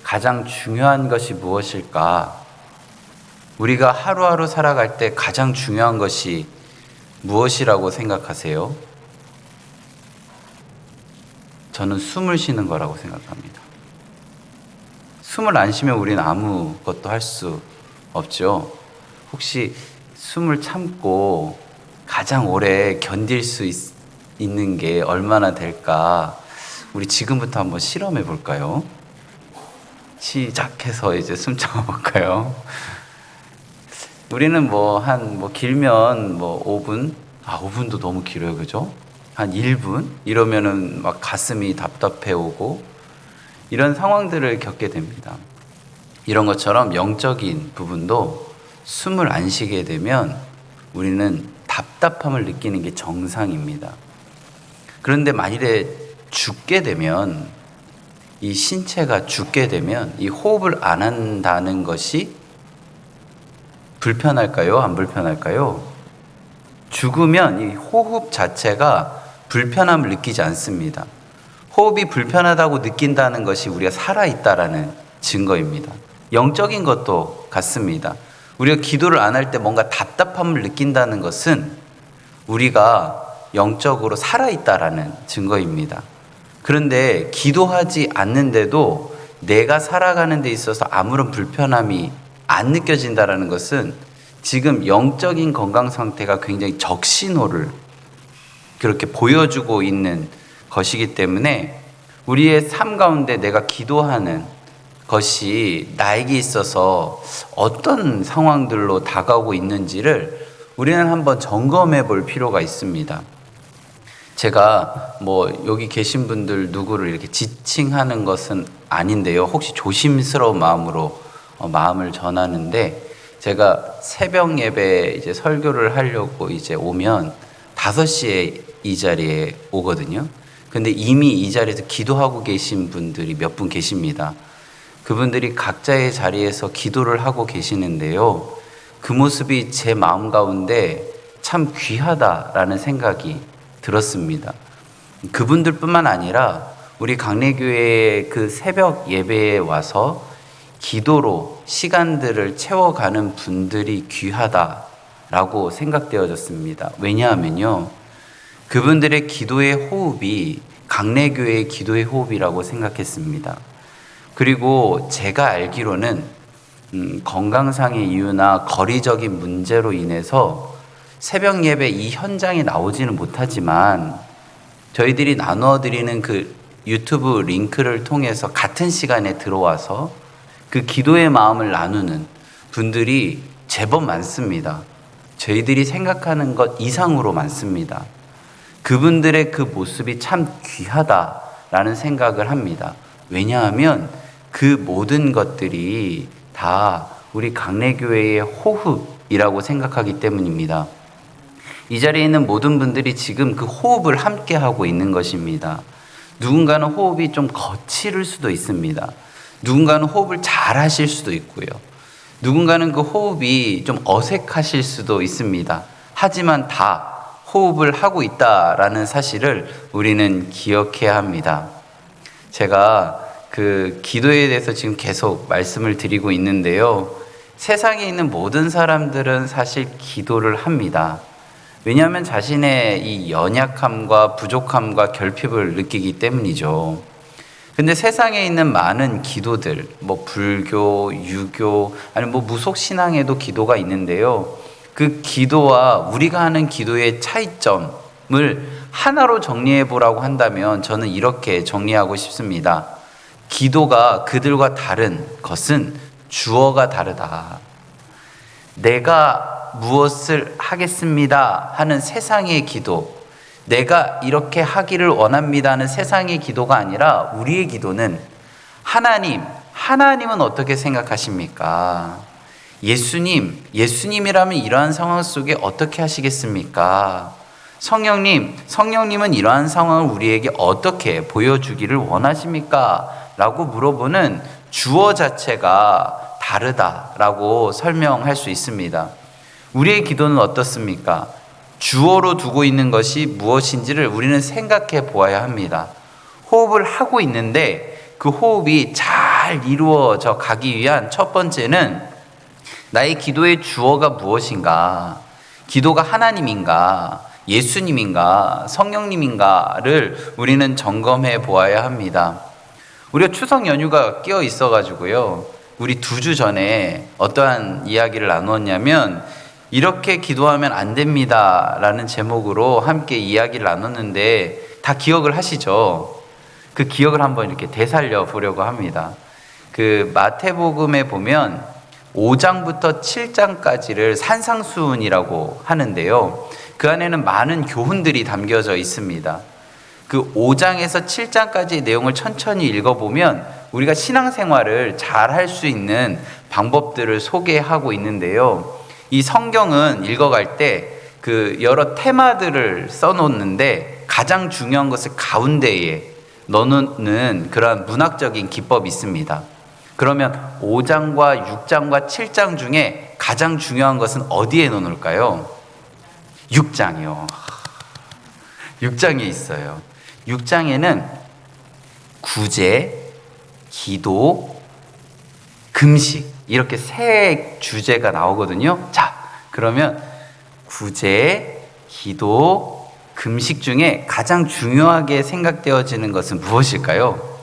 가장 중요한 것이 무엇일까? 우리가 하루하루 살아갈 때 가장 중요한 것이 무엇이라고 생각하세요? 저는 숨을 쉬는 거라고 생각합니다. 숨을 안 쉬면 우리는 아무것도 할 수 없죠. 혹시 숨을 참고 가장 오래 견딜 수 있는 게 얼마나 될까? 우리 지금부터 한번 실험해 볼까요? 시작해서 이제 숨 참아볼까요? 우리는 길면 5분? 5분도 너무 길어요, 그죠? 한 1분? 이러면은 막 가슴이 답답해 오고 이런 상황들을 겪게 됩니다. 이런 것처럼 영적인 부분도 숨을 안 쉬게 되면 우리는 답답함을 느끼는 게 정상입니다. 그런데 만일에 죽게 되면, 이 신체가 죽게 되면 이 호흡을 안 한다는 것이 불편할까요? 안 불편할까요? 죽으면 이 호흡 자체가 불편함을 느끼지 않습니다. 호흡이 불편하다고 느낀다는 것이 우리가 살아있다라는 증거입니다. 영적인 것도 같습니다. 우리가 기도를 안 할 때 뭔가 답답함을 느낀다는 것은 우리가 영적으로 살아있다라는 증거입니다. 그런데 기도하지 않는데도 내가 살아가는 데 있어서 아무런 불편함이 안 느껴진다라는 것은 지금 영적인 건강 상태가 굉장히 적신호를 그렇게 보여주고 있는 것이기 때문에 우리의 삶 가운데 내가 기도하는 것이 나에게 있어서 어떤 상황들로 다가오고 있는지를 우리는 한번 점검해 볼 필요가 있습니다. 제가 여기 계신 분들 누구를 이렇게 지칭하는 것은 아닌데요. 혹시 조심스러운 마음으로 마음을 전하는데, 제가 새벽 예배 이제 설교를 하려고 이제 오면 5시에 이 자리에 오거든요. 근데 이미 이 자리에서 기도하고 계신 분들이 몇 분 계십니다. 그분들이 각자의 자리에서 기도를 하고 계시는데요. 그 모습이 제 마음 가운데 참 귀하다라는 생각이 들었습니다. 그분들뿐만 아니라 우리 강례교회의 그 새벽 예배에 와서 기도로 시간들을 채워가는 분들이 귀하다라고 생각되어졌습니다. 왜냐하면요, 그분들의 기도의 호흡이 강례교회의 기도의 호흡이라고 생각했습니다. 그리고 제가 알기로는 건강상의 이유나 거리적인 문제로 인해서 새벽 예배 이 현장에 나오지는 못하지만 저희들이 나눠드리는 그 유튜브 링크를 통해서 같은 시간에 들어와서 그 기도의 마음을 나누는 분들이 제법 많습니다. 저희들이 생각하는 것 이상으로 많습니다. 그분들의 그 모습이 참 귀하다라는 생각을 합니다. 왜냐하면 그 모든 것들이 다 우리 강례교회의 호흡이라고 생각하기 때문입니다. 이 자리에 있는 모든 분들이 지금 그 호흡을 함께 하고 있는 것입니다. 누군가는 호흡이 좀 거칠 수도 있습니다. 누군가는 호흡을 잘 하실 수도 있고요. 누군가는 그 호흡이 좀 어색하실 수도 있습니다. 하지만 다 호흡을 하고 있다라는 사실을 우리는 기억해야 합니다. 제가 그 기도에 대해서 지금 계속 말씀을 드리고 있는데요. 세상에 있는 모든 사람들은 사실 기도를 합니다. 왜냐하면 자신의 이 연약함과 부족함과 결핍을 느끼기 때문이죠. 근데 세상에 있는 많은 기도들, 불교, 유교, 아니면 무속 신앙에도 기도가 있는데요. 그 기도와 우리가 하는 기도의 차이점을 하나로 정리해 보라고 한다면 저는 이렇게 정리하고 싶습니다. 기도가 그들과 다른 것은 주어가 다르다. 내가 무엇을 하겠습니다 하는 세상의 기도, 내가 이렇게 하기를 원합니다 하는 세상의 기도가 아니라 우리의 기도는 하나님은 어떻게 생각하십니까? 예수님이라면 이러한 상황 속에 어떻게 하시겠습니까? 성령님은 이러한 상황을 우리에게 어떻게 보여주기를 원하십니까? 라고 물어보는 주어 자체가 다르다라고 설명할 수 있습니다. 우리의 기도는 어떻습니까? 주어로 두고 있는 것이 무엇인지를 우리는 생각해 보아야 합니다. 호흡을 하고 있는데 그 호흡이 잘 잘 이루어져 가기 위한 첫 번째는 나의 기도의 주어가 무엇인가, 기도가 하나님인가, 예수님인가, 성령님인가를 우리는 점검해 보아야 합니다. 우리가 추석 연휴가 끼어 있어가지고요, 우리 2주 전에 어떠한 이야기를 나누었냐면 이렇게 기도하면 안 됩니다 라는 제목으로 함께 이야기를 나눴는데 다 기억을 하시죠? 그 기억을 한번 이렇게 되살려 보려고 합니다. 그 마태복음에 보면 5장부터 7장까지를 산상수훈이라고 하는데요, 그 안에는 많은 교훈들이 담겨져 있습니다. 그 5장에서 7장까지의 내용을 천천히 읽어보면 우리가 신앙생활을 잘 할 수 있는 방법들을 소개하고 있는데요, 이 성경은 읽어갈 때 그 여러 테마들을 써놓는데 가장 중요한 것을 가운데에 넣는 그런 문학적인 기법이 있습니다. 그러면 5장과 6장과 7장 중에 가장 중요한 것은 어디에 넣을까요? 6장이요. 6장에 있어요. 6장에는 구제, 기도, 금식 이렇게 세 주제가 나오거든요. 자, 그러면 구제, 기도, 금식 중에 가장 중요하게 생각되어지는 것은 무엇일까요?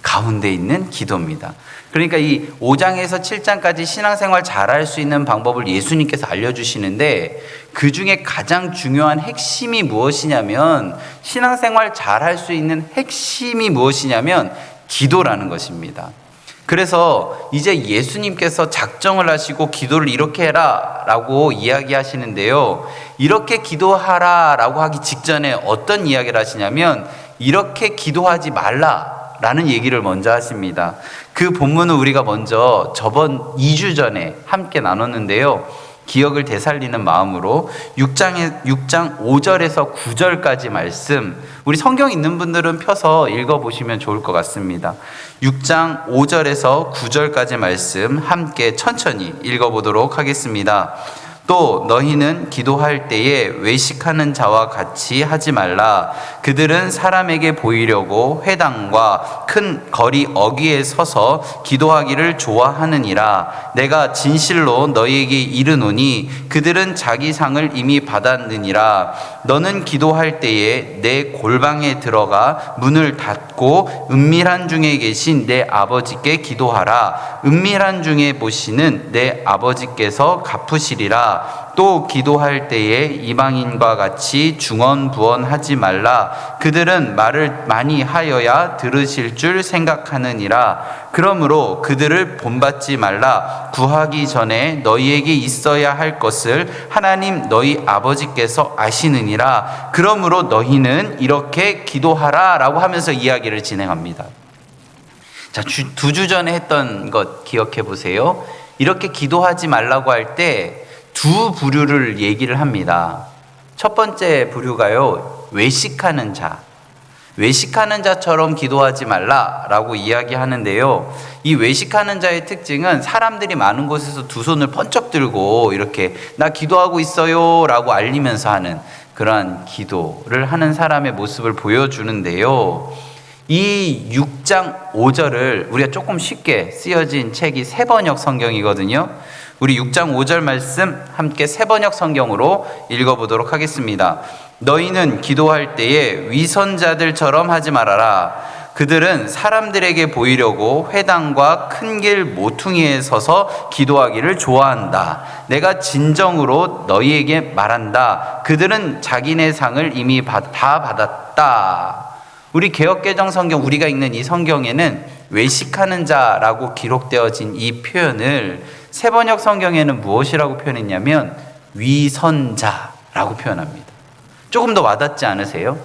가운데 있는 기도입니다. 그러니까 이 5장에서 7장까지 신앙생활 잘할 수 있는 방법을 예수님께서 알려주시는데 그 중에 가장 중요한 핵심이 무엇이냐면, 신앙생활 잘할 수 있는 핵심이 무엇이냐면 기도라는 것입니다. 그래서 이제 예수님께서 작정을 하시고 기도를 이렇게 해라 라고 이야기하시는데요, 이렇게 기도하라 라고 하기 직전에 어떤 이야기를 하시냐면 이렇게 기도하지 말라 라는 얘기를 먼저 하십니다. 그 본문은 우리가 먼저 저번 2주 전에 함께 나눴는데요, 기억을 되살리는 마음으로 6장 5절에서 9절까지 말씀, 우리 성경 있는 분들은 펴서 읽어보시면 좋을 것 같습니다. 6장 5절에서 9절까지 말씀 함께 천천히 읽어보도록 하겠습니다. 또 너희는 기도할 때에 외식하는 자와 같이 하지 말라. 그들은 사람에게 보이려고 회당과 큰 거리 어귀에 서서 기도하기를 좋아하느니라. 내가 진실로 너희에게 이르노니 그들은 자기 상을 이미 받았느니라. 너는 기도할 때에 내 골방에 들어가 문을 닫고 은밀한 중에 계신 내 아버지께 기도하라. 은밀한 중에 보시는 내 아버지께서 갚으시리라. 또 기도할 때에 이방인과 같이 중언부언하지 말라. 그들은 말을 많이 하여야 들으실 줄 생각하느니라. 그러므로 그들을 본받지 말라. 구하기 전에 너희에게 있어야 할 것을 하나님 너희 아버지께서 아시느니라. 그러므로 너희는 이렇게 기도하라 라고 하면서 이야기를 진행합니다. 자, 2주 전에 했던 것 기억해 보세요. 이렇게 기도하지 말라고 할 때 두 부류를 얘기를 합니다. 첫 번째 부류가요, 외식하는 자. 외식하는 자처럼 기도하지 말라라고 이야기하는데요, 이 외식하는 자의 특징은 사람들이 많은 곳에서 두 손을 번쩍 들고 이렇게 나 기도하고 있어요 라고 알리면서 하는 그러한 기도를 하는 사람의 모습을 보여주는데요, 이 6장 5절을 우리가 조금 쉽게 쓰여진 책이 새번역 성경이거든요. 우리 6장 5절 말씀 함께 새번역 성경으로 읽어보도록 하겠습니다. 너희는 기도할 때에 위선자들처럼 하지 말아라. 그들은 사람들에게 보이려고 회당과 큰 길 모퉁이에 서서 기도하기를 좋아한다. 내가 진정으로 너희에게 말한다. 그들은 자기네 상을 이미 다 받았다. 우리 개역개정 성경, 우리가 읽는 이 성경에는 외식하는 자라고 기록되어진 이 표현을 새번역 성경에는 무엇이라고 표현했냐면 위선자라고 표현합니다. 조금 더 와닿지 않으세요?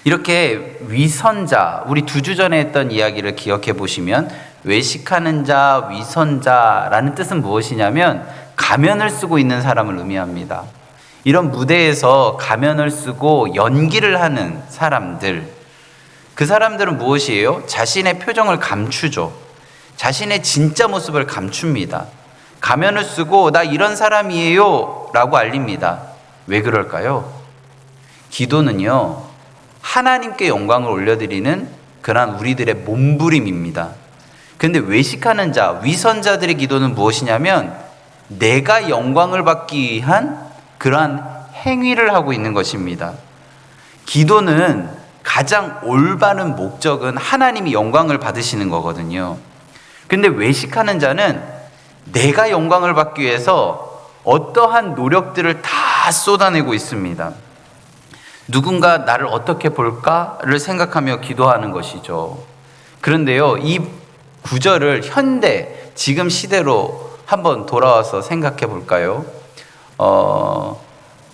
이렇게 위선자, 우리 2주 전에 했던 이야기를 기억해 보시면 외식하는 자, 위선자라는 뜻은 무엇이냐면 가면을 쓰고 있는 사람을 의미합니다. 이런 무대에서 가면을 쓰고 연기를 하는 사람들, 그 사람들은 무엇이에요? 자신의 표정을 감추죠. 자신의 진짜 모습을 감춥니다. 가면을 쓰고 나 이런 사람이에요 라고 알립니다. 왜 그럴까요? 기도는요, 하나님께 영광을 올려드리는 그러한 우리들의 몸부림입니다. 그런데 외식하는 자, 위선자들의 기도는 무엇이냐면 내가 영광을 받기 위한 그러한 행위를 하고 있는 것입니다. 기도는 가장 올바른 목적은 하나님이 영광을 받으시는 거거든요. 그런데 외식하는 자는 내가 영광을 받기 위해서 어떠한 노력들을 다 쏟아내고 있습니다. 누군가 나를 어떻게 볼까를 생각하며 기도하는 것이죠. 그런데요, 이 구절을 현대 지금 시대로 한번 돌아와서 생각해 볼까요?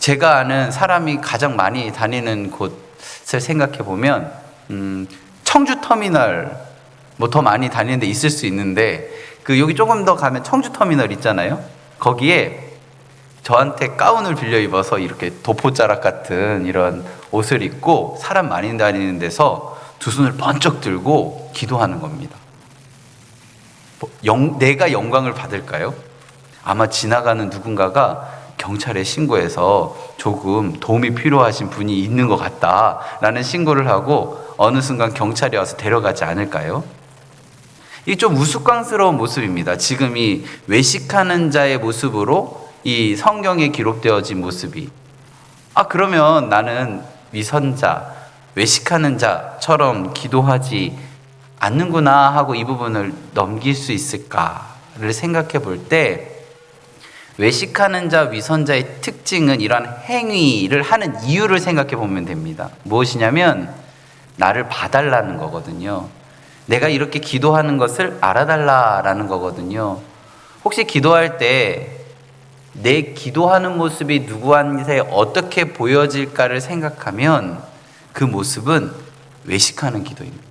제가 아는 사람이 가장 많이 다니는 곳을 생각해 보면 청주 터미널 뭐 더 많이 다니는 데 있을 수 있는데 여기 조금 더 가면 청주 터미널 있잖아요. 거기에 저한테 가운을 빌려 입어서 이렇게 도포자락 같은 이런 옷을 입고 사람 많이 다니는 데서 두 손을 번쩍 들고 기도하는 겁니다. 내가 영광을 받을까요? 아마 지나가는 누군가가 경찰에 신고해서 조금 도움이 필요하신 분이 있는 것 같다라는 신고를 하고 어느 순간 경찰이 와서 데려가지 않을까요? 이게 좀 우스꽝스러운 모습입니다. 지금 이 외식하는 자의 모습으로 이 성경에 기록되어진 모습이 그러면 나는 위선자, 외식하는 자처럼 기도하지 않는구나 하고 이 부분을 넘길 수 있을까를 생각해 볼 때 외식하는 자, 위선자의 특징은 이러한 행위를 하는 이유를 생각해 보면 됩니다. 무엇이냐면 나를 봐달라는 거거든요. 내가 이렇게 기도하는 것을 알아달라라는 거거든요. 혹시 기도할 때 내 기도하는 모습이 누구한테 어떻게 보여질까를 생각하면 그 모습은 외식하는 기도입니다.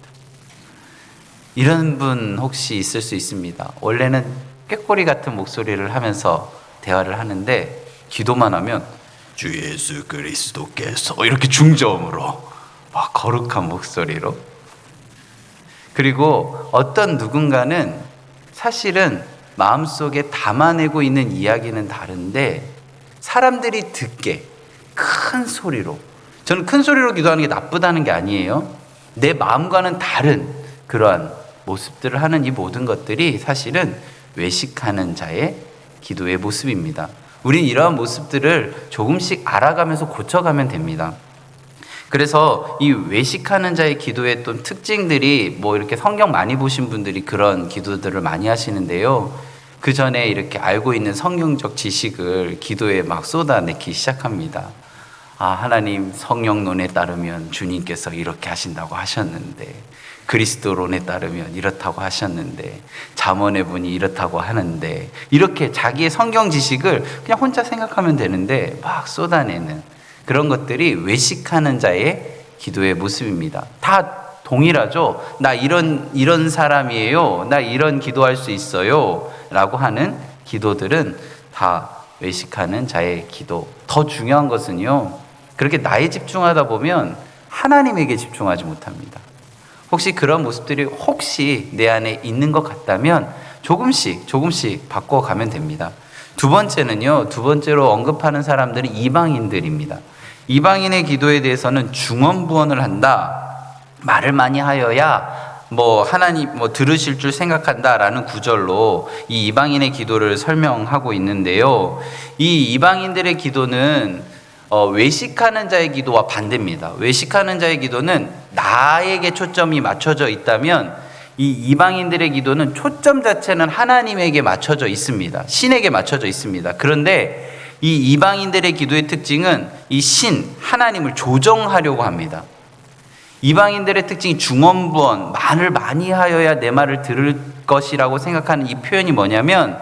이런 분 혹시 있을 수 있습니다. 원래는 꾀꼬리 같은 목소리를 하면서 대화를 하는데 기도만 하면 주 예수 그리스도께서 이렇게 중저음으로 막 거룩한 목소리로, 그리고 어떤 누군가는 사실은 마음속에 담아내고 있는 이야기는 다른데 사람들이 듣게 큰 소리로, 저는 큰 소리로 기도하는 게 나쁘다는 게 아니에요. 내 마음과는 다른 그러한 모습들을 하는 이 모든 것들이 사실은 외식하는 자의 기도의 모습입니다. 우린 이러한 모습들을 조금씩 알아가면서 고쳐가면 됩니다. 그래서 이 외식하는 자의 기도의 또 특징들이 이렇게 성경 많이 보신 분들이 그런 기도들을 많이 하시는데요. 그 전에 이렇게 알고 있는 성경적 지식을 기도에 막 쏟아내기 시작합니다. 하나님 성령론에 따르면 주님께서 이렇게 하신다고 하셨는데, 그리스도론에 따르면 이렇다고 하셨는데, 잠언의 분이 이렇다고 하는데, 이렇게 자기의 성경 지식을 그냥 혼자 생각하면 되는데 막 쏟아내는 그런 것들이 외식하는 자의 기도의 모습입니다. 다 동일하죠. 나 이런 사람이에요. 나 이런 기도할 수 있어요. 라고 하는 기도들은 다 외식하는 자의 기도. 더 중요한 것은요, 그렇게 나에 집중하다 보면 하나님에게 집중하지 못합니다. 혹시 그런 모습들이 혹시 내 안에 있는 것 같다면 조금씩 바꿔가면 됩니다. 두 번째로 언급하는 사람들은 이방인들입니다. 이방인의 기도에 대해서는 중언부언을 한다, 말을 많이 하여야 하나님 들으실 줄 생각한다라는 구절로 이 이방인의 기도를 설명하고 있는데요. 이 이방인들의 기도는 외식하는 자의 기도와 반대입니다. 외식하는 자의 기도는 나에게 초점이 맞춰져 있다면, 이 이방인들의 기도는 초점 자체는 하나님에게 맞춰져 있습니다. 신에게 맞춰져 있습니다. 그런데 이 이방인들의 기도의 특징은 이 하나님을 조정하려고 합니다. 이방인들의 특징이 중언부언, 말을 많이 하여야 내 말을 들을 것이라고 생각하는 이 표현이 뭐냐면,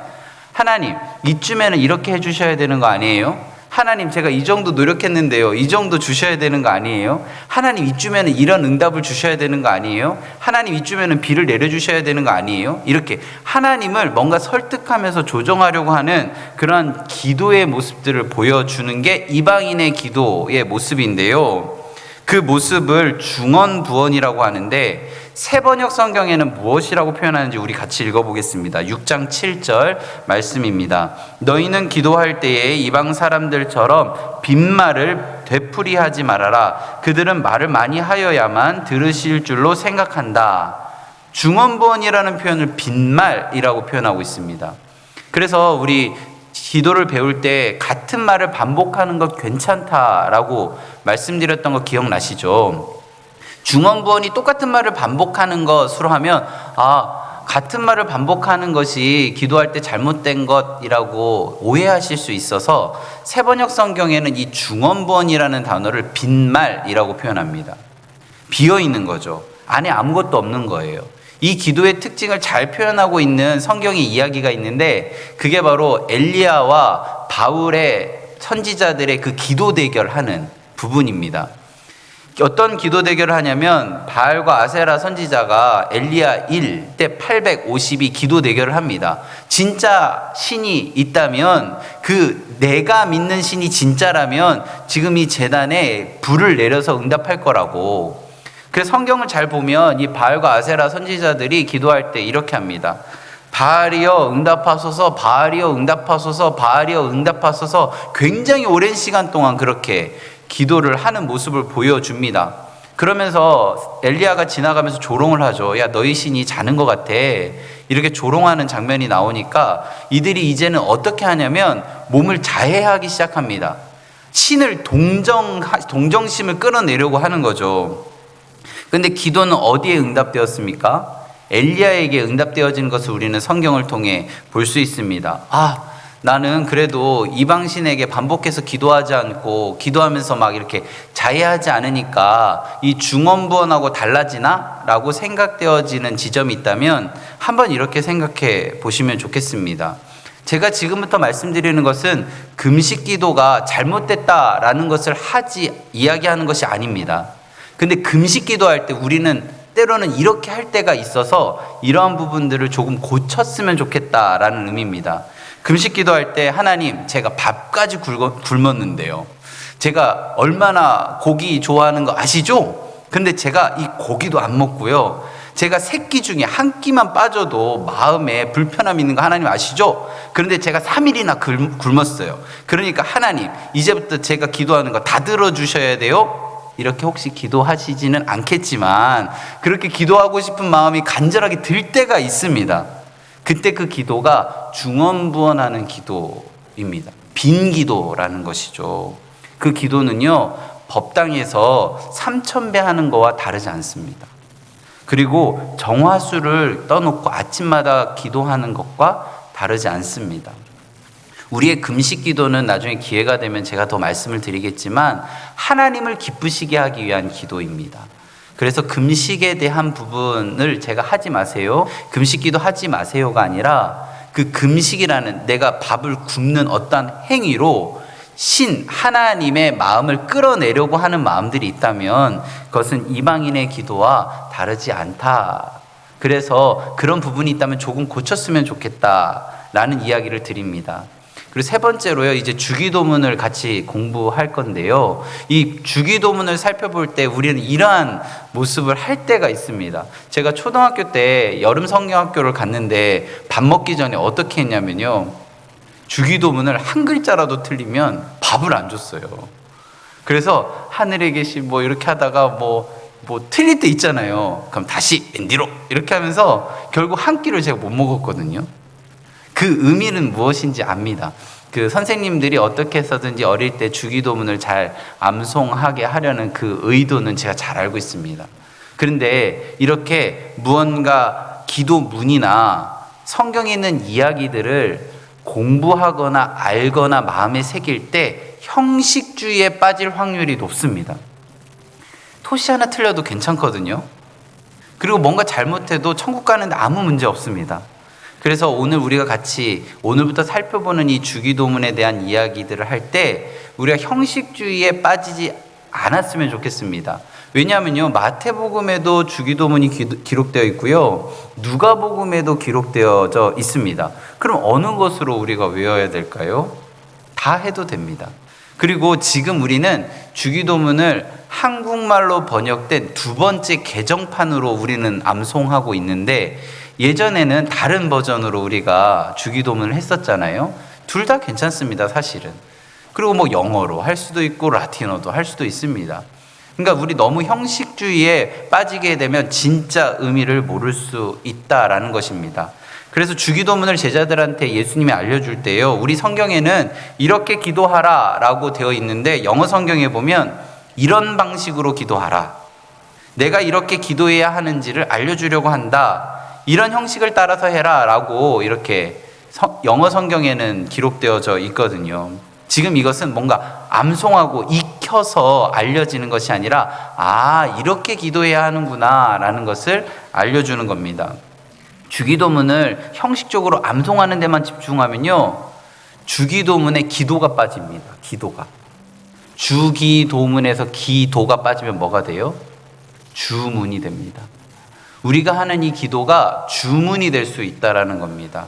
하나님 이쯤에는 이렇게 해주셔야 되는 거 아니에요? 하나님 제가 이 정도 노력했는데요, 이 정도 주셔야 되는 거 아니에요? 하나님 이쯤에는 이런 응답을 주셔야 되는 거 아니에요? 하나님 이쯤에는 비를 내려주셔야 되는 거 아니에요? 이렇게 하나님을 뭔가 설득하면서 조정하려고 하는 그런 기도의 모습들을 보여주는 게 이방인의 기도의 모습인데요. 그 모습을 중언부언이라고 하는데, 새번역 성경에는 무엇이라고 표현하는지 우리 같이 읽어보겠습니다. 6장 7절 말씀입니다. 너희는 기도할 때에 이방 사람들처럼 빈말을 되풀이하지 말아라. 그들은 말을 많이 하여야만 들으실 줄로 생각한다. 중언부언이라는 표현을 빈말이라고 표현하고 있습니다. 그래서 우리 기도를 배울 때 같은 말을 반복하는 것 괜찮다라고 말씀드렸던 거 기억나시죠? 중언부언이 똑같은 말을 반복하는 것으로 하면 같은 말을 반복하는 것이 기도할 때 잘못된 것이라고 오해하실 수 있어서 세번역 성경에는 이 중언부언이라는 단어를 빈말이라고 표현합니다. 비어있는 거죠. 안에 아무것도 없는 거예요. 이 기도의 특징을 잘 표현하고 있는 성경의 이야기가 있는데 그게 바로 엘리야와 바울의 선지자들의 그 기도 대결하는 부분입니다. 어떤 기도 대결을 하냐면 바알과 아세라 선지자가 엘리야 1 때 850이 기도 대결을 합니다. 진짜 신이 있다면 내가 믿는 신이 진짜라면 지금 이 제단에 불을 내려서 응답할 거라고. 그래서 성경을 잘 보면 이 바알과 아세라 선지자들이 기도할 때 이렇게 합니다. 바알이여 응답하소서, 바알이여 응답하소서, 바알이여 응답하소서. 굉장히 오랜 시간 동안 그렇게 기도를 하는 모습을 보여줍니다. 그러면서 엘리야가 지나가면서 조롱을 하죠. 야, 너희 신이 자는 것 같아. 이렇게 조롱하는 장면이 나오니까 이들이 이제는 어떻게 하냐면 몸을 자해하기 시작합니다. 신을 동정심을 끌어내려고 하는 거죠. 그런데 기도는 어디에 응답되었습니까? 엘리야에게 응답되어진 것을 우리는 성경을 통해 볼 수 있습니다. 나는 그래도 이방신에게 반복해서 기도하지 않고 기도하면서 막 이렇게 자해하지 않으니까 이 중언부언하고 달라지나? 라고 생각되어지는 지점이 있다면 한번 이렇게 생각해 보시면 좋겠습니다. 제가 지금부터 말씀드리는 것은 금식 기도가 잘못됐다라는 것을 이야기하는 것이 아닙니다. 근데 금식 기도할 때 우리는 때로는 이렇게 할 때가 있어서 이러한 부분들을 조금 고쳤으면 좋겠다라는 의미입니다. 금식 기도할 때 하나님, 제가 밥까지 굶었는데요. 제가 얼마나 고기 좋아하는 거 아시죠? 근데 제가 이 고기도 안 먹고요. 제가 세 끼 중에 한 끼만 빠져도 마음에 불편함이 있는 거 하나님 아시죠? 그런데 제가 3일이나 굶었어요. 그러니까 하나님, 이제부터 제가 기도하는 거 다 들어주셔야 돼요. 이렇게 혹시 기도하시지는 않겠지만 그렇게 기도하고 싶은 마음이 간절하게 들 때가 있습니다. 그때 그 기도가 중언부언하는 기도입니다. 빈 기도라는 것이죠. 그 기도는요, 법당에서 3000배 하는 거와 다르지 않습니다. 그리고 정화수를 떠놓고 아침마다 기도하는 것과 다르지 않습니다. 우리의 금식 기도는 나중에 기회가 되면 제가 더 말씀을 드리겠지만 하나님을 기쁘시게 하기 위한 기도입니다. 그래서 금식에 대한 부분을 제가 하지 마세요, 금식 기도 하지 마세요가 아니라 그 금식이라는 내가 밥을 굶는 어떤 행위로 하나님의 마음을 끌어내려고 하는 마음들이 있다면 그것은 이방인의 기도와 다르지 않다. 그래서 그런 부분이 있다면 조금 고쳤으면 좋겠다라는 이야기를 드립니다. 그리고 세 번째로요, 이제 주기도문을 같이 공부할 건데요. 이 주기도문을 살펴볼 때 우리는 이러한 모습을 할 때가 있습니다. 제가 초등학교 때 여름 성경학교를 갔는데 밥 먹기 전에 어떻게 했냐면요. 주기도문을 한 글자라도 틀리면 밥을 안 줬어요. 그래서 하늘에 계신 이렇게 하다가 틀릴 때 있잖아요. 그럼 다시 왼뒤로 이렇게 하면서 결국 한 끼를 제가 못 먹었거든요. 그 의미는 무엇인지 압니다. 그 선생님들이 어떻게 해서든지 어릴 때 주기도문을 잘 암송하게 하려는 그 의도는 제가 잘 알고 있습니다. 그런데 이렇게 무언가 기도문이나 성경에 있는 이야기들을 공부하거나 알거나 마음에 새길 때 형식주의에 빠질 확률이 높습니다. 토시 하나 틀려도 괜찮거든요. 그리고 뭔가 잘못해도 천국 가는데 아무 문제 없습니다. 그래서 오늘 우리가 같이 오늘부터 살펴보는 이 주기도문에 대한 이야기들을 할 때 우리가 형식주의에 빠지지 않았으면 좋겠습니다. 왜냐하면요, 마태복음에도 주기도문이 기록되어 있고요, 누가복음에도 기록되어져 있습니다. 그럼 어느 것으로 우리가 외워야 될까요? 다 해도 됩니다. 그리고 지금 우리는 주기도문을 한국말로 번역된 두 번째 개정판으로 우리는 암송하고 있는데 예전에는 다른 버전으로 우리가 주기도문을 했었잖아요. 둘 다 괜찮습니다, 사실은. 그리고 뭐 영어로 할 수도 있고 라틴어도 할 수도 있습니다. 그러니까 우리 너무 형식주의에 빠지게 되면 진짜 의미를 모를 수 있다라는 것입니다. 그래서 주기도문을 제자들한테 예수님이 알려줄 때요, 우리 성경에는 이렇게 기도하라 라고 되어 있는데 영어 성경에 보면 이런 방식으로 기도하라, 내가 이렇게 기도해야 하는지를 알려주려고 한다, 이런 형식을 따라서 해라 라고 이렇게 영어 성경에는 기록되어져 있거든요. 지금 이것은 뭔가 암송하고 익혀서 알려지는 것이 아니라 이렇게 기도해야 하는구나 라는 것을 알려주는 겁니다. 주기도문을 형식적으로 암송하는 데만 집중하면요, 주기도문에 기도가 빠집니다. 기도가. 주기도문에서 기도가 빠지면 뭐가 돼요? 주문이 됩니다. 우리가 하는 이 기도가 주문이 될 수 있다라는 겁니다.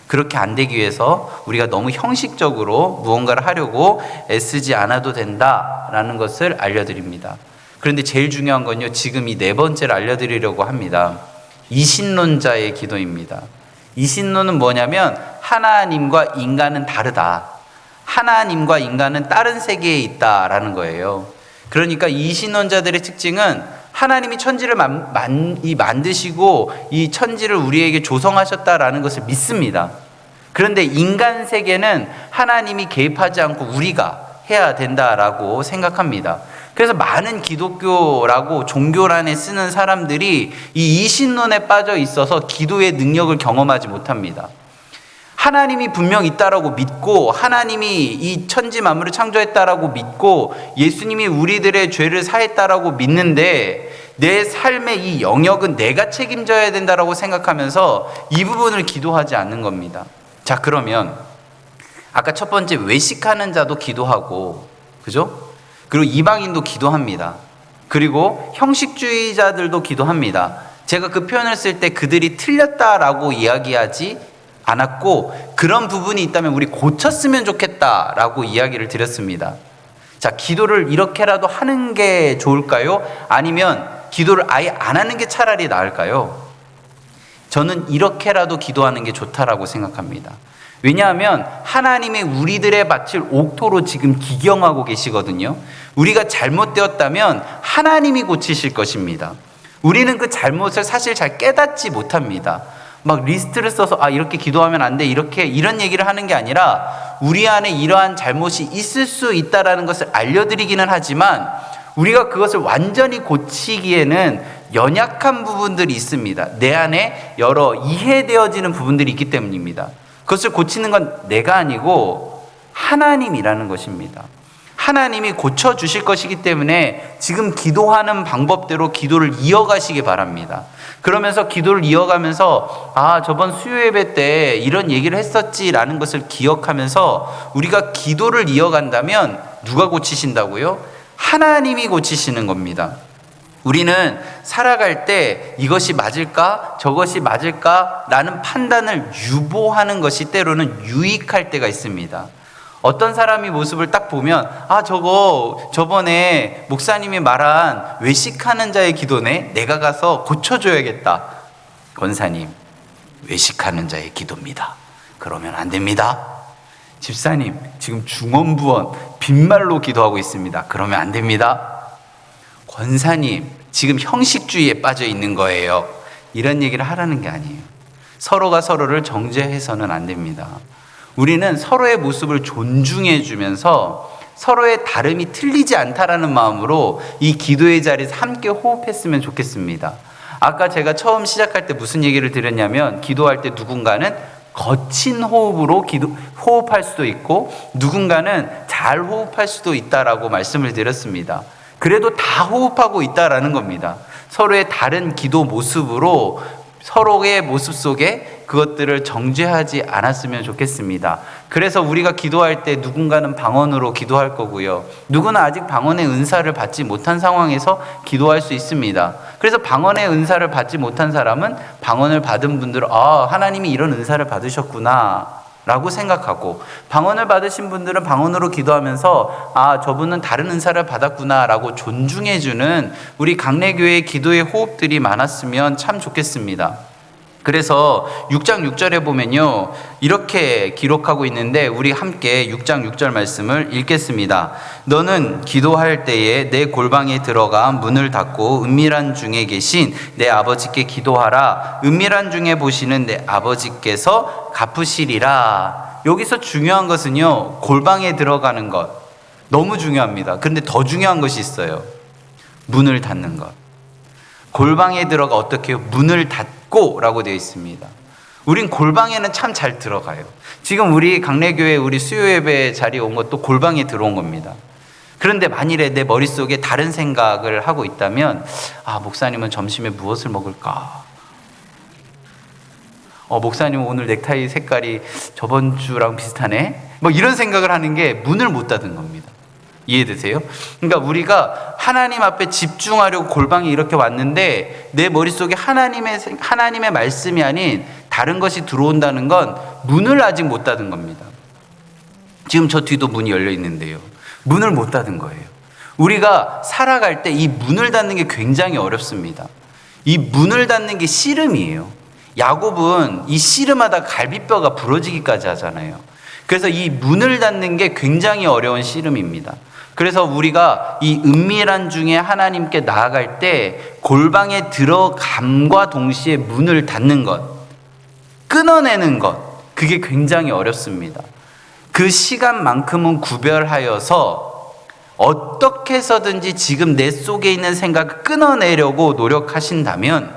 그렇게 안 되기 위해서 우리가 너무 형식적으로 무언가를 하려고 애쓰지 않아도 된다라는 것을 알려드립니다. 그런데 제일 중요한 건요, 지금 이 네 번째를 알려드리려고 합니다. 이신론자의 기도입니다. 이신론은 뭐냐면 하나님과 인간은 다르다, 하나님과 인간은 다른 세계에 있다라는 거예요. 그러니까 이신론자들의 특징은 하나님이 천지를 만드시고 이 천지를 우리에게 조성하셨다라는 것을 믿습니다. 그런데 인간 세계는 하나님이 개입하지 않고 우리가 해야 된다라고 생각합니다. 그래서 많은 기독교라고 종교란에 쓰는 사람들이 이 이신론에 빠져 있어서 기도의 능력을 경험하지 못합니다. 하나님이 분명 있다라고 믿고, 하나님이 이 천지 만물을 창조했다라고 믿고, 예수님이 우리들의 죄를 사했다라고 믿는데 내 삶의 이 영역은 내가 책임져야 된다라고 생각하면서 이 부분을 기도하지 않는 겁니다. 자, 그러면 아까 첫 번째 외식하는 자도 기도하고, 그죠? 그리고 이방인도 기도합니다. 그리고 형식주의자들도 기도합니다. 제가 그 표현을 쓸 때 그들이 틀렸다라고 이야기하지 않았고, 그런 부분이 있다면 우리 고쳤으면 좋겠다라고 이야기를 드렸습니다. 자, 기도를 이렇게라도 하는 게 좋을까요? 아니면 기도를 아예 안 하는 게 차라리 나을까요? 저는 이렇게라도 기도하는 게 좋다라고 생각합니다. 왜냐하면 하나님이 우리들의 밭을 옥토로 지금 기경하고 계시거든요. 우리가 잘못되었다면 하나님이 고치실 것입니다. 우리는 그 잘못을 사실 잘 깨닫지 못합니다. 막 리스트를 써서 이렇게 기도하면 안 돼, 이런 얘기를 하는 게 아니라 우리 안에 이러한 잘못이 있을 수 있다라는 것을 알려드리기는 하지만 우리가 그것을 완전히 고치기에는 연약한 부분들이 있습니다. 내 안에 여러 이해되어지는 부분들이 있기 때문입니다. 그것을 고치는 건 내가 아니고 하나님이라는 것입니다. 하나님이 고쳐주실 것이기 때문에 지금 기도하는 방법대로 기도를 이어가시기 바랍니다. 그러면서 기도를 이어가면서 저번 수요 예배 때 이런 얘기를 했었지라는 것을 기억하면서 우리가 기도를 이어간다면 누가 고치신다고요? 하나님이 고치시는 겁니다. 우리는 살아갈 때 이것이 맞을까 저것이 맞을까 라는 판단을 유보하는 것이 때로는 유익할 때가 있습니다. 어떤 사람이 모습을 딱 보면 저번에 목사님이 말한 외식하는 자의 기도네, 내가 가서 고쳐줘야겠다. 권사님, 외식하는 자의 기도입니다. 그러면 안 됩니다. 집사님, 지금 중언부언 빈말로 기도하고 있습니다. 그러면 안 됩니다. 권사님, 지금 형식주의에 빠져 있는 거예요. 이런 얘기를 하라는 게 아니에요. 서로가 서로를 정죄해서는 안 됩니다. 우리는 서로의 모습을 존중해 주면서 서로의 다름이 틀리지 않다라는 마음으로 이 기도의 자리에서 함께 호흡했으면 좋겠습니다. 아까 제가 처음 시작할 때 무슨 얘기를 드렸냐면, 기도할 때 누군가는 거친 호흡으로 호흡할 수도 있고 누군가는 잘 호흡할 수도 있다라고 말씀을 드렸습니다. 그래도 다 호흡하고 있다라는 겁니다. 서로의 다른 기도 모습으로 서로의 모습 속에 그것들을 정죄하지 않았으면 좋겠습니다. 그래서 우리가 기도할 때 누군가는 방언으로 기도할 거고요. 누구는 아직 방언의 은사를 받지 못한 상황에서 기도할 수 있습니다. 그래서 방언의 은사를 받지 못한 사람은 방언을 받은 분들은 하나님이 이런 은사를 받으셨구나 라고 생각하고, 방언을 받으신 분들은 방언으로 기도하면서 저분은 다른 은사를 받았구나 라고 존중해주는 우리 강래교회의 기도의 호흡들이 많았으면 참 좋겠습니다. 그래서 6장 6절에 보면요, 이렇게 기록하고 있는데 우리 함께 6장 6절 말씀을 읽겠습니다. 너는 기도할 때에 내 골방에 들어가 문을 닫고 은밀한 중에 계신 내 아버지께 기도하라. 은밀한 중에 보시는 내 아버지께서 갚으시리라. 여기서 중요한 것은요, 골방에 들어가는 것 너무 중요합니다. 그런데 더 중요한 것이 있어요. 문을 닫는 것. 골방에 들어가 어떻게 해요? 문을 닫고 라고 되어 있습니다. 우린 골방에는 참 잘 들어가요. 지금 우리 강례교회 우리 수요예배 자리에 온 것도 골방에 들어온 겁니다. 그런데 만일에 내 머릿속에 다른 생각을 하고 있다면, 목사님은 점심에 무엇을 먹을까? 목사님은 오늘 넥타이 색깔이 저번 주랑 비슷하네? 이런 생각을 하는 게 문을 못 닫은 겁니다. 이해되세요? 그러니까 우리가 하나님 앞에 집중하려고 골방에 이렇게 왔는데 내 머릿속에 하나님의 말씀이 아닌 다른 것이 들어온다는 건 문을 아직 못 닫은 겁니다. 지금 저 뒤도 문이 열려 있는데요. 문을 못 닫은 거예요. 우리가 살아갈 때 이 문을 닫는 게 굉장히 어렵습니다. 이 문을 닫는 게 씨름이에요. 야곱은 이 씨름하다 갈비뼈가 부러지기까지 하잖아요. 그래서 이 문을 닫는 게 굉장히 어려운 씨름입니다. 그래서 우리가 이 은밀한 중에 하나님께 나아갈 때 골방에 들어감과 동시에 문을 닫는 것, 끊어내는 것, 그게 굉장히 어렵습니다. 그 시간만큼은 구별하여서 어떻게 해서든지 지금 내 속에 있는 생각을 끊어내려고 노력하신다면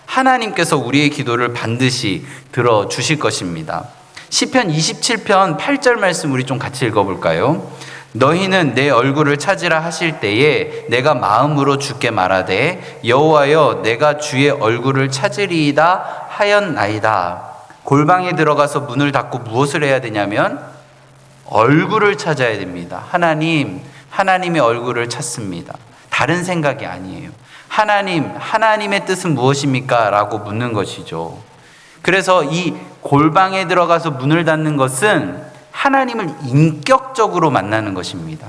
하나님께서 우리의 기도를 반드시 들어주실 것입니다. 시편 27편 8절 말씀 우리 좀 같이 읽어볼까요? 너희는 내 얼굴을 찾으라 하실 때에 내가 마음으로 주께 말하되 여호와여 내가 주의 얼굴을 찾으리이다 하였나이다. 골방에 들어가서 문을 닫고 무엇을 해야 되냐면 얼굴을 찾아야 됩니다. 하나님의 얼굴을 찾습니다. 다른 생각이 아니에요. 하나님의 뜻은 무엇입니까? 라고 묻는 것이죠. 그래서 이 골방에 들어가서 문을 닫는 것은 하나님을 인격적으로 만나는 것입니다.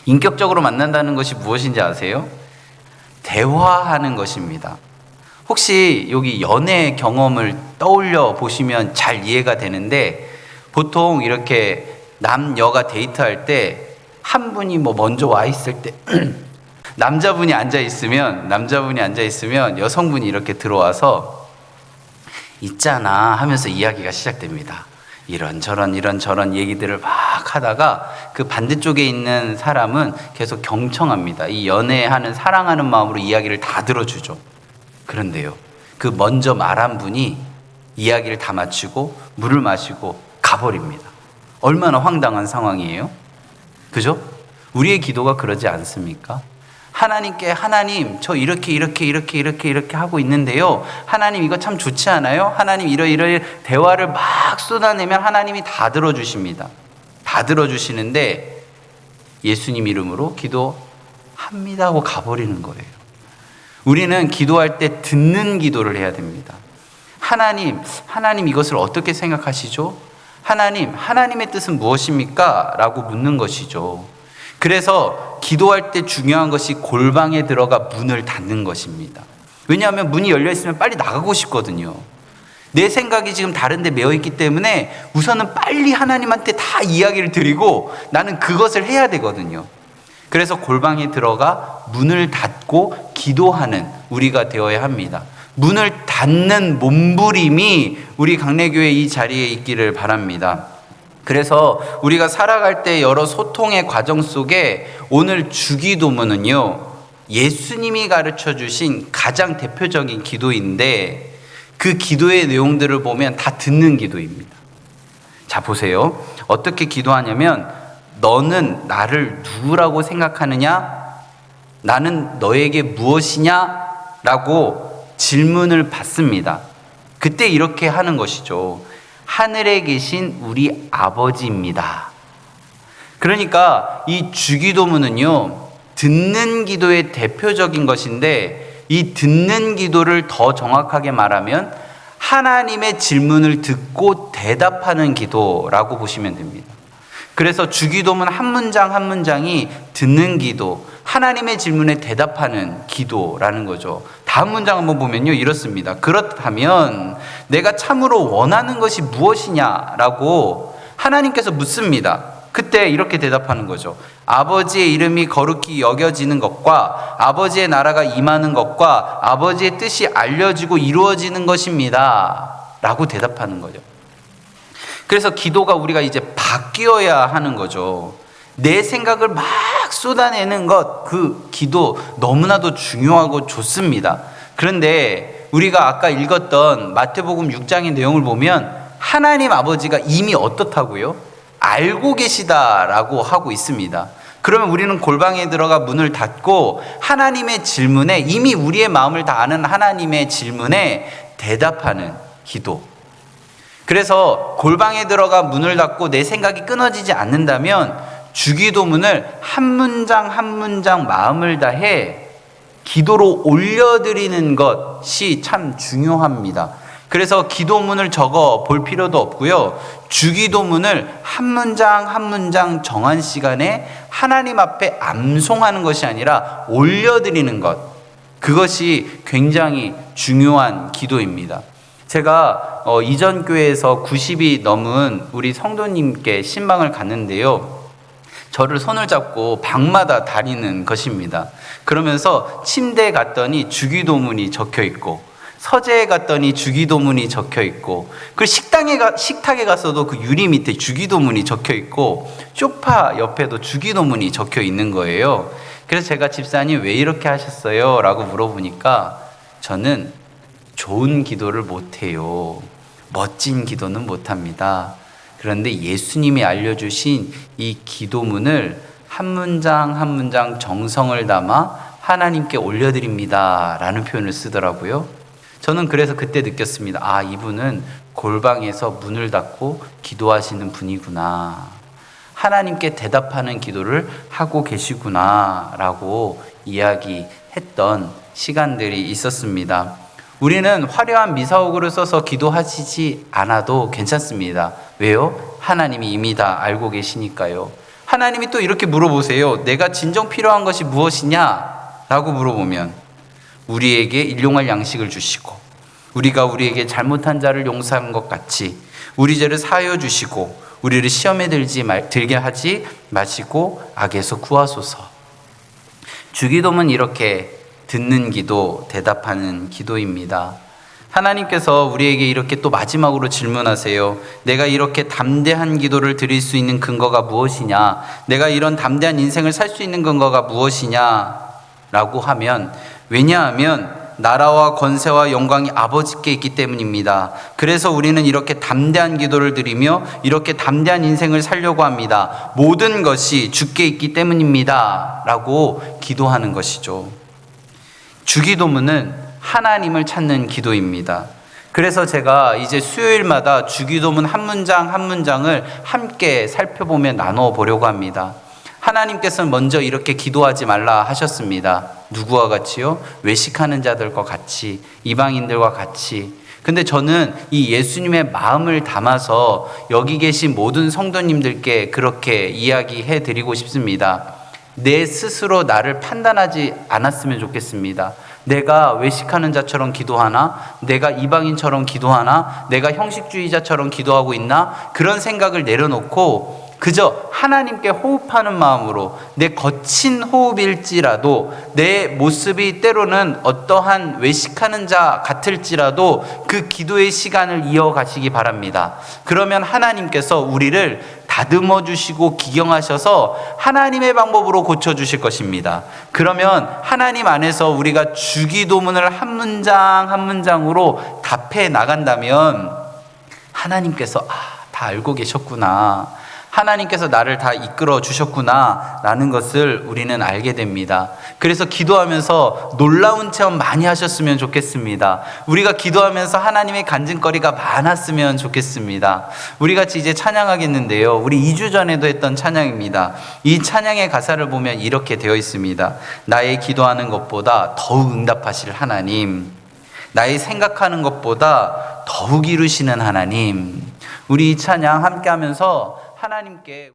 인격적으로 만난다는 것이 무엇인지 아세요? 대화하는 것입니다. 혹시 여기 연애 경험을 떠올려 보시면 잘 이해가 되는데, 보통 이렇게 남녀가 데이트할 때 한 분이 먼저 와 있을 때 남자분이 앉아 있으면 여성분이 이렇게 들어와서 있잖아 하면서 이야기가 시작됩니다. 이런저런 얘기들을 막 하다가 그 반대쪽에 있는 사람은 계속 경청합니다. 이 연애하는 사랑하는 마음으로 이야기를 다 들어주죠. 그런데요, 그 먼저 말한 분이 이야기를 다 마치고 물을 마시고 가버립니다. 얼마나 황당한 상황이에요? 그죠? 우리의 기도가 그러지 않습니까? 하나님께 하나님 저 이렇게 하고 있는데요, 하나님 이거 참 좋지 않아요? 하나님 이러이러 대화를 막 쏟아내면 하나님이 다 들어주십니다. 다 들어주시는데 예수님 이름으로 기도합니다 하고 가버리는 거예요. 우리는 기도할 때 듣는 기도를 해야 됩니다. 하나님 이것을 어떻게 생각하시죠? 하나님의 뜻은 무엇입니까? 라고 묻는 것이죠. 그래서 기도할 때 중요한 것이 골방에 들어가 문을 닫는 것입니다. 왜냐하면 문이 열려 있으면 빨리 나가고 싶거든요. 내 생각이 지금 다른 데 매여 있기 때문에 우선은 빨리 하나님한테 다 이야기를 드리고 나는 그것을 해야 되거든요. 그래서 골방에 들어가 문을 닫고 기도하는 우리가 되어야 합니다. 문을 닫는 몸부림이 우리 강례교회 이 자리에 있기를 바랍니다. 그래서 우리가 살아갈 때 여러 소통의 과정 속에 오늘 주기도문은요, 예수님이 가르쳐 주신 가장 대표적인 기도인데 그 기도의 내용들을 보면 다 듣는 기도입니다. 자, 보세요. 어떻게 기도하냐면 너는 나를 누구라고 생각하느냐? 나는 너에게 무엇이냐? 라고 질문을 받습니다. 그때 이렇게 하는 것이죠. 하늘에 계신 우리 아버지입니다. 그러니까 이 주기도문은요, 듣는 기도의 대표적인 것인데 이 듣는 기도를 더 정확하게 말하면 하나님의 질문을 듣고 대답하는 기도라고 보시면 됩니다. 그래서 주기도문 한 문장 한 문장이 듣는 기도, 하나님의 질문에 대답하는 기도라는 거죠. 다음 문장 한번 보면요, 이렇습니다. 그렇다면 내가 참으로 원하는 것이 무엇이냐라고 하나님께서 묻습니다. 그때 이렇게 대답하는 거죠. 아버지의 이름이 거룩히 여겨지는 것과 아버지의 나라가 임하는 것과 아버지의 뜻이 알려지고 이루어지는 것입니다 라고 대답하는 거죠. 그래서 기도가 우리가 이제 바뀌어야 하는 거죠. 내 생각을 막 쏟아내는 것, 그 기도 너무나도 중요하고 좋습니다. 그런데 우리가 아까 읽었던 마태복음 6장의 내용을 보면 하나님 아버지가 이미 어떻다고요? 알고 계시다라고 하고 있습니다. 그러면 우리는 골방에 들어가 문을 닫고 하나님의 질문에, 이미 우리의 마음을 다 아는 하나님의 질문에 대답하는 기도. 그래서 골방에 들어가 문을 닫고 내 생각이 끊어지지 않는다면 주기도문을 한 문장 한 문장 마음을 다해 기도로 올려드리는 것이 참 중요합니다. 그래서 기도문을 적어 볼 필요도 없고요. 주기도문을 한 문장 한 문장 정한 시간에 하나님 앞에 암송하는 것이 아니라 올려드리는 것, 그것이 굉장히 중요한 기도입니다. 제가 이전 교회에서 90이 넘은 우리 성도님께 신방을 갔는데요, 저를 손을 잡고 방마다 다니는 것입니다. 그러면서 침대에 갔더니 주기도문이 적혀 있고, 서재에 갔더니 주기도문이 적혀 있고, 그 식탁에 갔어도 그 유리 밑에 주기도문이 적혀 있고, 소파 옆에도 주기도문이 적혀 있는 거예요. 그래서 제가 집사님 왜 이렇게 하셨어요? 라고 물어보니까 저는 좋은 기도를 못해요. 멋진 기도는 못합니다. 그런데 예수님이 알려주신 이 기도문을 한 문장 한 문장 정성을 담아 하나님께 올려드립니다 라는 표현을 쓰더라고요. 저는 그래서 그때 느꼈습니다. 아, 이분은 골방에서 문을 닫고 기도하시는 분이구나. 하나님께 대답하는 기도를 하고 계시구나 라고 이야기했던 시간들이 있었습니다. 우리는 화려한 미사옥으로 써서 기도하시지 않아도 괜찮습니다. 왜요? 하나님이 이미 다 알고 계시니까요. 하나님이 또 이렇게 물어보세요. 내가 진정 필요한 것이 무엇이냐? 라고 물어보면 우리에게 일용할 양식을 주시고, 우리가 우리에게 잘못한 자를 용서한 것 같이 우리 죄를 사하여 주시고, 우리를 시험에 들게 하지 마시고 악에서 구하소서. 주기도문 이렇게 듣는 기도, 대답하는 기도입니다. 하나님께서 우리에게 이렇게 또 마지막으로 질문하세요. 내가 이렇게 담대한 기도를 드릴 수 있는 근거가 무엇이냐? 내가 이런 담대한 인생을 살 수 있는 근거가 무엇이냐? 라고 하면, 왜냐하면 나라와 권세와 영광이 아버지께 있기 때문입니다. 그래서 우리는 이렇게 담대한 기도를 드리며 이렇게 담대한 인생을 살려고 합니다. 모든 것이 주께 있기 때문입니다. 라고 기도하는 것이죠. 주기도문은 하나님을 찾는 기도입니다. 그래서 제가 이제 수요일마다 주기도문 한 문장 한 문장을 함께 살펴보며 나누어 보려고 합니다. 하나님께서는 먼저 이렇게 기도하지 말라 하셨습니다. 누구와 같이요? 외식하는 자들과 같이, 이방인들과 같이. 근데 저는 이 예수님의 마음을 담아서 여기 계신 모든 성도님들께 그렇게 이야기해 드리고 싶습니다. 내 스스로 나를 판단하지 않았으면 좋겠습니다. 내가 외식하는 자처럼 기도하나? 내가 이방인처럼 기도하나? 내가 형식주의자처럼 기도하고 있나? 그런 생각을 내려놓고 그저 하나님께 호흡하는 마음으로, 내 거친 호흡일지라도, 내 모습이 때로는 어떠한 외식하는 자 같을지라도 그 기도의 시간을 이어가시기 바랍니다. 그러면 하나님께서 우리를 다듬어 주시고 기경하셔서 하나님의 방법으로 고쳐주실 것입니다. 그러면 하나님 안에서 우리가 주기도문을 한 문장 한 문장으로 답해 나간다면 하나님께서 다 알고 계셨구나, 하나님께서 나를 다 이끌어 주셨구나 라는 것을 우리는 알게 됩니다. 그래서 기도하면서 놀라운 체험 많이 하셨으면 좋겠습니다. 우리가 기도하면서 하나님의 간증거리가 많았으면 좋겠습니다. 우리 같이 이제 찬양하겠는데요, 우리 2주 전에도 했던 찬양입니다. 이 찬양의 가사를 보면 이렇게 되어 있습니다. 나의 기도하는 것보다 더욱 응답하실 하나님, 나의 생각하는 것보다 더욱 이루시는 하나님. 우리 이 찬양 함께 하면서 하나님께